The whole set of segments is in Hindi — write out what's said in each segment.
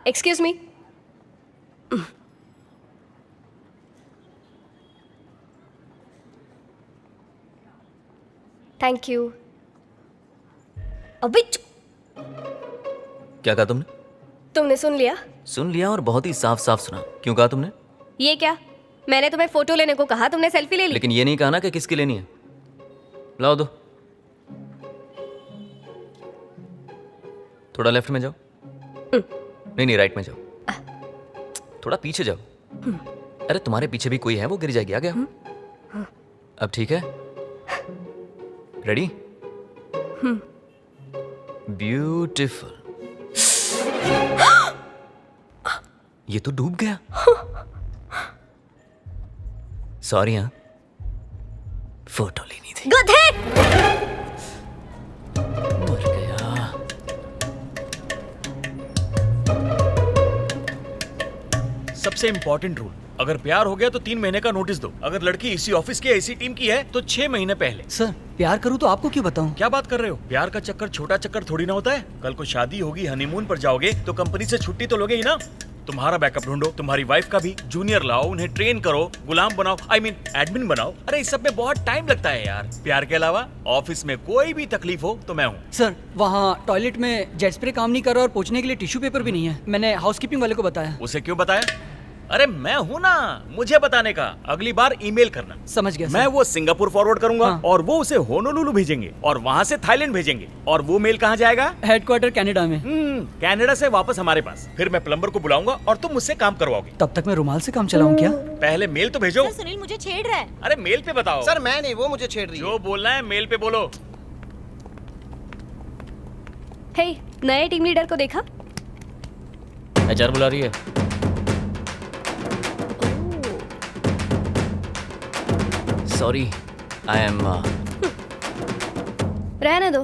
Excuse me. Thank you. अभी क्या कहा तुमने? तुमने सुन लिया? सुन लिया और बहुत ही साफ साफ सुना। क्यों कहा तुमने? ये क्या? मैंने तुम्हें फोटो लेने को कहा, तुमने सेल्फी ले ली। लेकिन ये नहीं कहा ना कि किसकी लेनी है। लाओ दो। थोड़ा लेफ्ट में जाओ। नहीं नहीं, राइट में जाओ। थोड़ा पीछे जाओ। अरे तुम्हारे पीछे भी कोई है, वो गिर जाएगी। आ गया? अब ठीक है? रेडी? ब्यूटिफुल। ये तो डूब गया। सॉरी हाँ, फोटो लेनी थी। गधे! मर गया। सबसे इंपॉर्टेंट रूल, अगर प्यार हो गया तो 3 महीने का नोटिस दो। अगर लड़की इसी ऑफिस की इसी टीम की है तो 6 महीने पहले। सर प्यार करूं तो आपको क्यों बताऊं? क्या बात कर रहे हो? प्यार का चक्कर छोटा चक्कर थोड़ी ना होता है। कल को शादी होगी, हनीमून पर जाओगे तो कंपनी से छुट्टी तो लोगे ही ना। तुम्हारा बैकअप ढूंढो, तुम्हारी वाइफ का भी। जूनियर लाओ, उन्हें ट्रेन करो, गुलाम बनाओ, एडमिन बनाओ। अरे इस सब में बहुत टाइम लगता है यार। प्यार के अलावा ऑफिस में कोई भी तकलीफ हो तो मैं हूँ। सर वहाँ टॉयलेट में जेट स्प्रे काम नहीं कर रहा और पोंछने के लिए टिश्यू पेपर भी नहीं है। मैंने हाउसकीपिंग वाले को बताया। उसे क्यों बताया? अरे मैं हूँ ना, मुझे बताने का। अगली बार ईमेल करना। समझ गया सर। मैं वो सिंगापुर फॉरवर्ड करूंगा हाँ। और वो उसे होनोलुलु भेजेंगे और वहाँ से थाईलैंड भेजेंगे। और वो मेल कहाँ जाएगा? हेडक्वार्टर कनाडा में। कनाडा से वापस हमारे पास। फिर मैं प्लम्बर को बुलाऊंगा और तुम मुझसे काम करवाओगे। तब तक मैं रुमाल से काम चलाऊं क्या? पहले मेल तो भेजो। सर सुनील मुझे छेड़ रहा है। अरे मेल पे बताओ। सर मैं नहीं, वो मुझे छेड़ रही है। जो बोलना है मेल पे बोलो। हे, नए टीम लीडर को देखा? एचआर बुला रही है। Sorry, I am. रहने दो,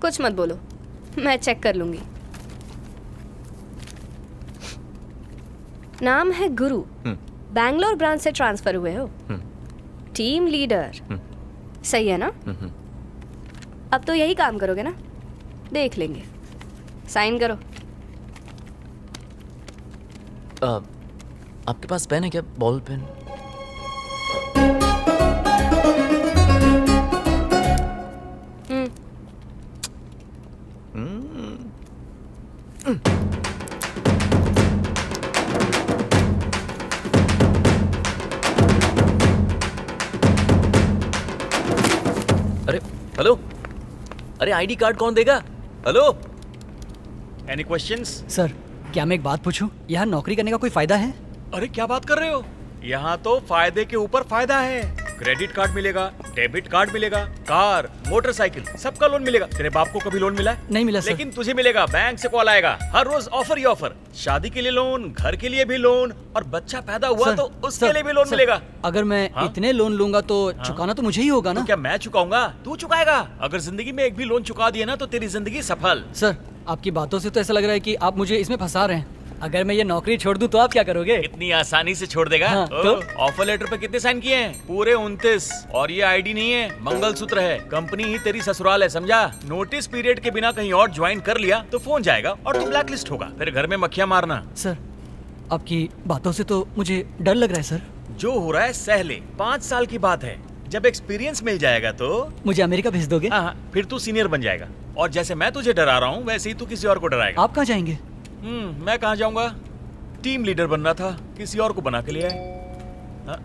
कुछ मत बोलो, मैं चेक कर लूंगी। नाम है गुरु। बैंगलोर ब्रांच से ट्रांसफर हुए हो। Team leader. सही है ना? अब तो यही काम करोगे ना? देख लेंगे। साइन करो। आपके पास पेन है क्या? Ball pen? अरे हेलो, अरे आईडी कार्ड कौन देगा? Hello, any questions? सर क्या मैं एक बात पूछूं? यहाँ नौकरी करने का कोई फायदा है? अरे क्या बात कर रहे हो? यहाँ तो फायदे के ऊपर फायदा है। क्रेडिट कार्ड मिलेगा, डेबिट कार्ड मिलेगा, कार, मोटरसाइकिल, सबका लोन मिलेगा। तेरे बाप को कभी लोन मिला है? नहीं मिला सर। लेकिन तुझे मिलेगा। बैंक से कॉल आएगा, हर रोज ऑफर ही ऑफर। शादी के लिए लोन, घर के लिए भी लोन, और बच्चा पैदा हुआ सर, तो उसके सर, लिए भी लोन सर, मिलेगा। अगर मैं हाँ? इतने लोन लूंगा तो चुकाना तो मुझे ही होगा तो ना? क्या मैं चुकाऊंगा? तू चुकाएगा। अगर जिंदगी में एक भी लोन चुका दिया ना तो तेरी जिंदगी सफल। सर आपकी बातों से तो ऐसा लग रहा है कि आप मुझे इसमें फंसा रहे हैं। अगर मैं ये नौकरी छोड़ दूं तो आप क्या करोगे? इतनी आसानी से छोड़ देगा? हाँ, तो? ऑफर लेटर पे कितने साइन किए हैं? पूरे 29। और ये आईडी नहीं है, मंगलसूत्र है। कंपनी ही तेरी ससुराल है, समझा? नोटिस पीरियड के बिना कहीं और ज्वाइन कर लिया तो फोन जाएगा और तू ब्लैक लिस्ट होगा। फिर घर में मक्खियां मारना। सर आपकी बातों से तो मुझे डर लग रहा है सर। जो हो रहा है सह ले, 5 साल की बात है। जब एक्सपीरियंस मिल जाएगा तो मुझे अमेरिका भेज दोगे? हाँ, फिर तू सीनियर बन जाएगा। और जैसे मैं तुझे डरा रहा हूँ वैसे ही तू किसी और को डराएगा। आप कहाँ जाएंगे? मैं कहाँ जाऊंगा? टीम लीडर बनना था, किसी और को बना के लिया है।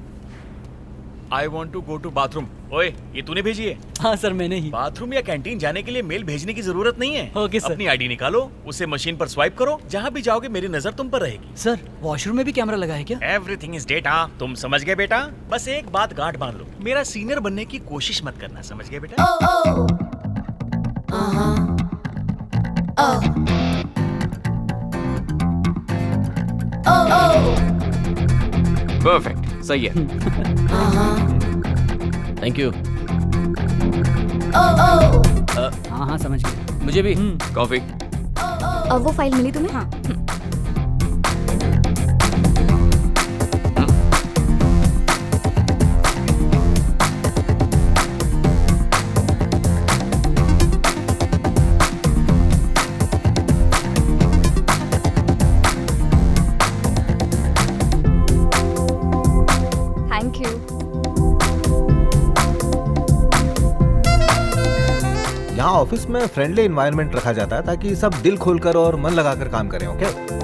I want to go to bathroom. ओए, ये तूने भेजी है? हाँ सर मैंने ही। बाथरूम या कैंटीन जाने के लिए मेल भेजने की जरूरत नहीं है। Okay sir. अपनी आईडी निकालो, उसे मशीन पर स्वाइप करो, जहाँ भी जाओगे मेरी नजर तुम पर रहेगी। सर वॉशरूम में भी कैमरा लगा है क्या? Everything is data. तुम समझ गए बेटा? बस एक बात गांठ बांध लो, मेरा सीनियर बनने की कोशिश मत करना। समझ गए बेटा? परफेक्ट, सही है। Thank you. हाँ हाँ समझ गया। मुझे भी कॉफी। अब वो फाइल मिली तुम्हें? हाँ। यहाँ ऑफिस में फ्रेंडली एनवायरनमेंट रखा जाता है ताकि सब दिल खोलकर और मन लगाकर काम करें, ओके?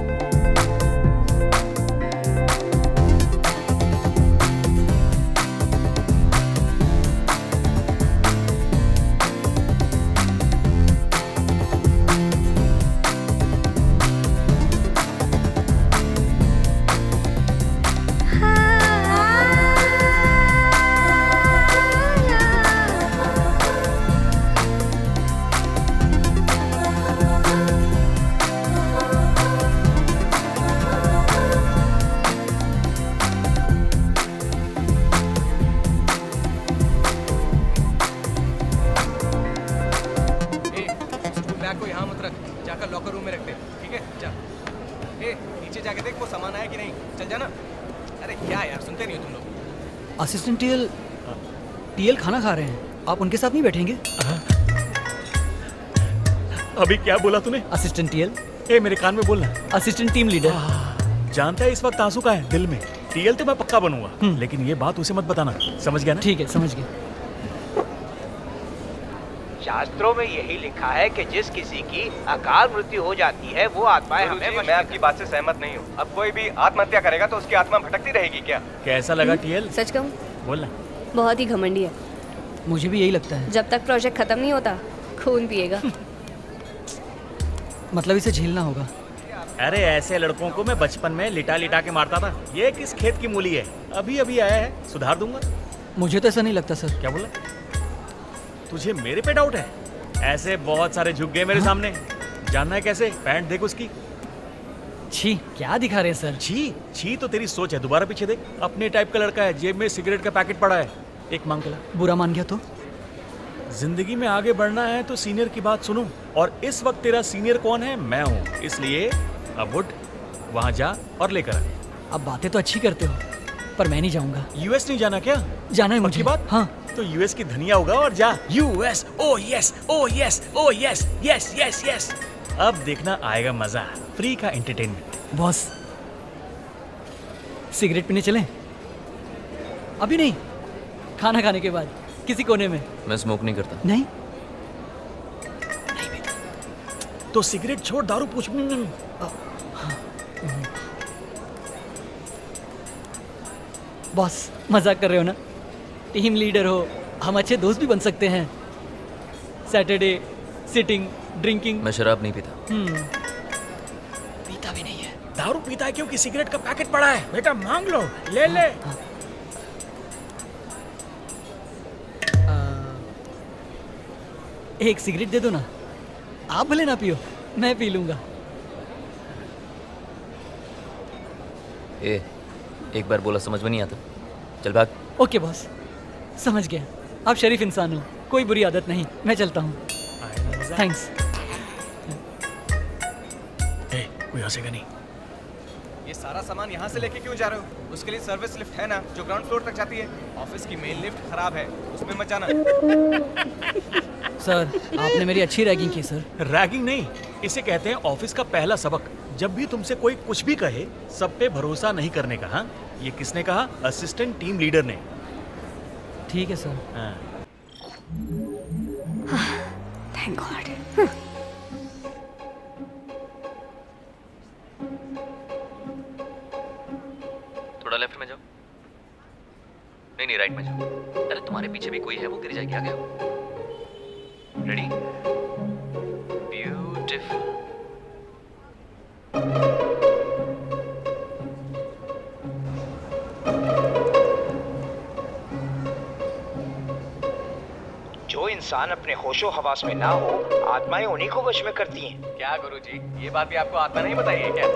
बैग को यहाँ मत रख, जाकर लॉकर रूम में रख दे, ठीक है? जा। नीचे जाके देख वो सामान आया कि नहीं, चल जाना। अरे क्या यार, सुनते नहीं हो तुम लोग। असिस्टेंट टीएल खाना खा रहे हैं, आप उनके साथ नहीं बैठेंगे? अभी क्या बोला तूने? Assistant TL. ए मेरे कान में बोलना। Assistant team leader. जानता है इस वक्त आंसू का है दिल में। टीएल तो मैं पक्का बनूंगा, लेकिन ये बात उसे मत बताना, समझ गया ना? ठीक है, समझ गया। शास्त्रों में यही लिखा है कि जिस किसी की अकाल मृत्यु हो जाती है वो आत्माएं हमें मैं आपकी बात से सहमत नहीं हूँ। अब कोई भी आत्महत्या करेगा तो उसकी आत्मा भटकती रहेगी क्या? कैसा लगा टीएल? सच कहूँ बोलना। बहुत ही घमंडी है। मुझे भी यही लगता है। जब तक प्रोजेक्ट खत्म नहीं होता खून पिएगा। मतलब इसे झेलना होगा। अरे ऐसे लड़कों को मैं बचपन में लिटा लिटा के मारता था। ये किस खेत की मूली है, अभी अभी आया है, सुधार दूंगा। मुझे तो ऐसा नहीं लगता सर। क्या बोला? तुझे मेरे पे डाउट है? ऐसे बहुत सारे झुक गए मेरे सामने। जानना है कैसे? पैंट देख उसकी। छी, क्या दिखा रहे हैं सर? छी छी तो तेरी सोच है, दोबारा पीछे देख। अपने टाइप का लड़का है, जेब में सिगरेट का पैकेट पड़ा है, एक मांग के ला। बुरा मान गया तो? जिंदगी में आगे बढ़ना है तो सीनियर की बात सुनो, और इस वक्त तेरा सीनियर कौन है? मैं हूँ। इसलिए अब उठ, वहां जा और लेकर आ। अब बातें तो अच्छी करते हो, पर मैं नहीं जाऊंगा। यूएस नहीं जाना क्या? जाना है मुझे। पक्की बात? हाँ। तो यूएस की धनिया होगा और जा। यूएस, ओ यस, ओ यस, ओ यस, यस यस यस। अब देखना आएगा मजा, फ्री का एंटरटेनमेंट। बॉस, सिगरेट पीने चलें? अभी नहीं, खाना खाने के बाद किसी कोने में। मैं स्मोक नहीं करता। नहीं? तो सिगरेट छोड़, दारू पूछ। बॉस, मजाक कर रहे हो ना? टीम लीडर हो, हम अच्छे दोस्त भी बन सकते हैं। Saturday sitting drinking. मैं शराब नहीं पीता। पीता भी नहीं है। दारू पीता है क्योंकि सिगरेट का पैकेट पड़ा है। बेटा मांग लो, ले ले। एक सिगरेट दे दो ना, आप भले ना पियो, मैं पी लूंगा। एक बार बोला समझ में नहीं आता, चल भाग। ओके बॉस, समझ गया। आप शरीफ इंसान हो, कोई बुरी आदत नहीं, मैं चलता हूँ। थैंक्स। कोई हंसेगा नहीं। ये सारा सामान यहाँ से लेके क्यों जा रहे हो? उसके लिए सर्विस लिफ्ट है ना, जो ग्राउंड फ्लोर तक जाती है। ऑफिस की मेन लिफ्ट खराब है, उसमें मत जाना। सर, आपने मेरी अच्छी रैगिंग की सर। रैगिंग नहीं, इसे कहते हैं ऑफिस का पहला सबक। जब भी तुमसे कोई कुछ भी कहे, सब पे भरोसा नहीं करने का। हाँ, ये किसने कहा? असिस्टेंट टीम लीडर ने। ठीक है सर। हाँ। Thank God. थोड़ा लेफ्ट में जाओ। नहीं राइट में जाओ। अरे तुम्हारे पीछे भी कोई है, वो गिर जाएगी। आ गया? रेडी? ब्यूटीफुल। जो इंसान अपने होशो हवास में ना हो, आत्माएं उन्हीं को वश में करती हैं। क्या गुरुजी, ये बात भी आपको आत्मा नहीं बताई है क्या?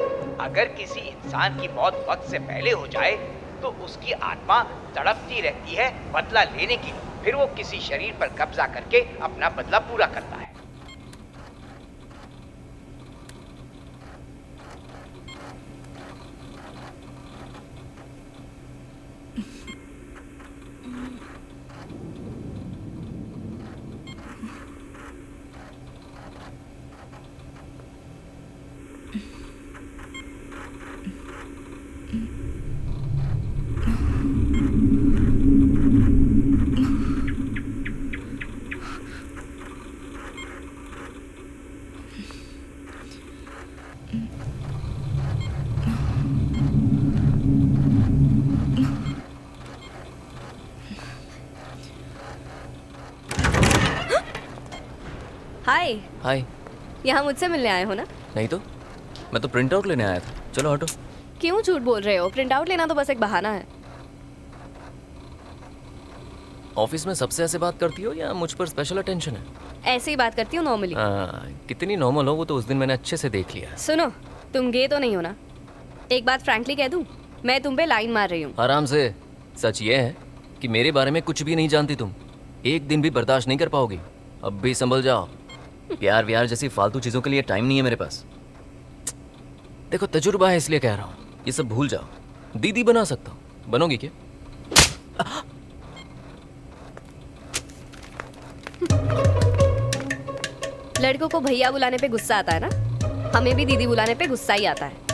अगर किसी इंसान की मौत वक्त से पहले हो जाए तो उसकी आत्मा तड़पती रहती है बदला लेने की। फिर वो किसी शरीर पर कब्जा करके अपना बदला पूरा करता है। हाय, हाय। यहाँ मुझसे मिलने आए हो ना? नहीं तो मैं तो प्रिंट आउट लेने आया था। चलो हटो। क्यों झूठ बोल रहे हो? प्रिंट आउट लेना तो बस एक बहाना है। ऑफिस में सबसे ऐसे बात करती हो या मुझ पर स्पेशल अटेंशन है? ऐसे ही बात करती हूँ नॉर्मली। कितनी नॉर्मल हो वो तो उस दिन मैंने अच्छे से देख लिया। सुनो, तुम गे तो नहीं हो ना? एक बात फ्रैंकली कह दूं, मैं तुम पे लाइन मार रही हूँ। आराम से। सच ये है कि मेरे बारे में कुछ भी नहीं जानती तुम। एक दिन भी बर्दाश्त नहीं कर पाओगी। अब भी संभल जाओ। प्यार व्यार जैसी फालतू चीजों के लिए टाइम नहीं है मेरे पास। देखो तजुर्बा है इसलिए कह रहा हूँ, ये सब भूल जाओ। दीदी बना सकता हूँ, बनोगी क्या? लड़कों को भैया बुलाने पे गुस्सा आता है ना? हमें भी दीदी बुलाने पे गुस्सा ही आता है।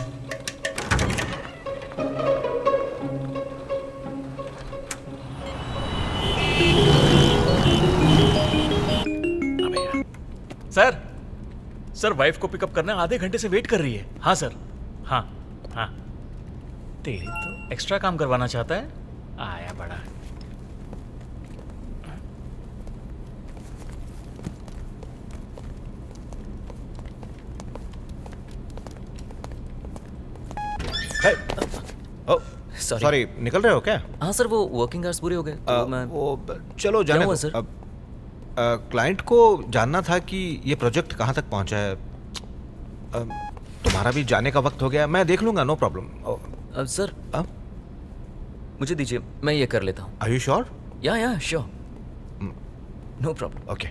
अबे यार। सर वाइफ को पिकअप करना आधे घंटे से वेट कर रही है। हाँ सर, हाँ हाँ। तेरी तो एक्स्ट्रा काम करवाना चाहता है। आया बड़ा। Sorry. सॉरी, निकल रहे हो क्या? हाँ सर, वो वर्किंग आवर्स पूरे हो गए तो मैं चलो जाने हुआ, दो। सर? क्लाइंट को जानना था कि ये प्रोजेक्ट कहाँ तक पहुँचा है। तुम्हारा भी जाने का वक्त हो गया, मैं देख लूंगा, नो प्रॉब्लम। सर मुझे दीजिए, मैं ये कर लेता हूँ। Are you sure? या श्योर, नो प्रॉब्लम। ओके,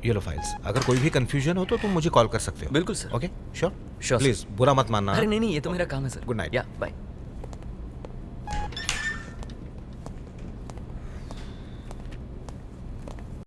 ये लो फाइल्स। अगर कोई भी कंफ्यूजन हो तो तुम मुझे कॉल कर सकते हो। बिल्कुल sir. Okay, sure Sure, please बुरा मत मानना। अरे नहीं ये तो मेरा काम है सर। Good night. या बाय।